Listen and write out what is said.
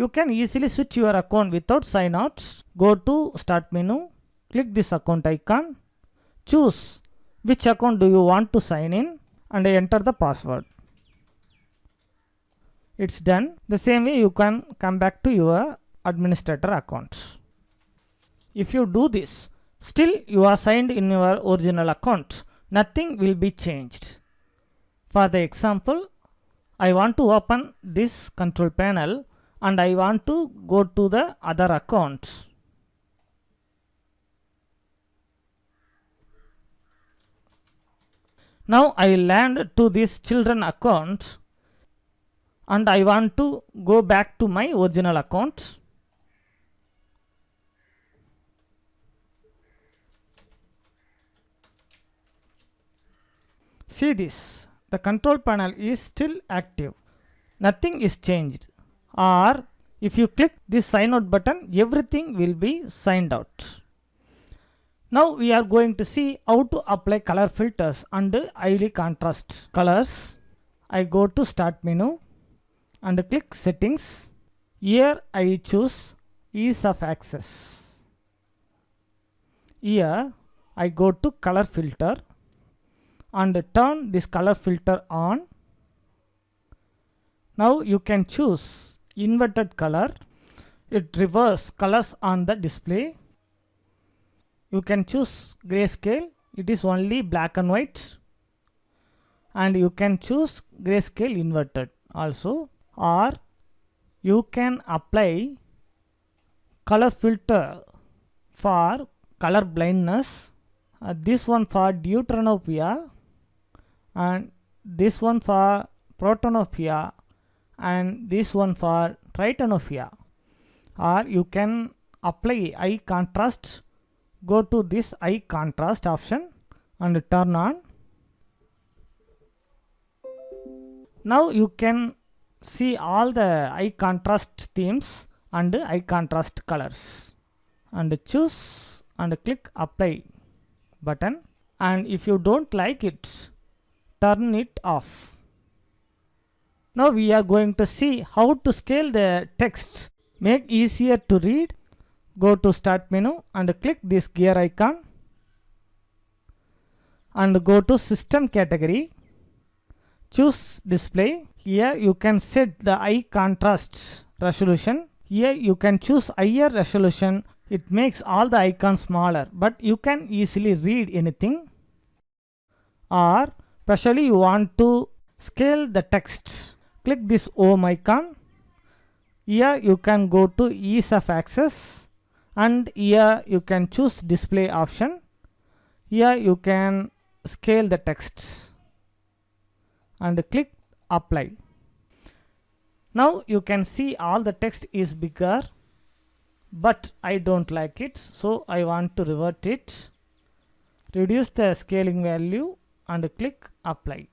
You can easily switch your account without sign out. Go to start menu, click this account icon, choose which account do you want to sign in and enter the password. It's done. The same way you can come back to your administrator account. If you do this, still you are signed in your original account, nothing will be changed. For the example, I want to open this control panel and I want to go to the other account. Now I land to this children account and I want to go back to my original account. See this, the control panel is still active, nothing is changed. Or if you click this sign out button, everything will be signed out. Now we are going to see how to apply color filters and highly contrast colors. I go to start menu and click settings. Here I choose ease of access. Here I go to color filter and turn this color filter on. Now you can choose inverted color. It reverses colors on the display. You can choose grayscale. It is only black and white. And you can choose grayscale inverted also. Or you can apply color filter for color blindness. This one for deuteranopia and this one for protanopia and this one for tritanopia. Or you can apply eye contrast. Go to this eye contrast option and turn on. Now you can see all the eye contrast themes and eye contrast colors and choose and click apply button, and if you don't like it, turn it off. Now we are going to see how to scale the text, make easier to read. Go to start menu and click this gear icon and go to system category, choose display. Here you can set the eye contrast resolution. Here you can choose higher resolution. It makes all the icons smaller, but you can easily read anything. Or especially you want to scale the text, click this home icon. Here you can go to ease of access and here you can choose display option. Here you can scale the text and click apply. Now you can see all the text is bigger, but I don't like it, so I want to revert it. Reduce the scaling value and click apply.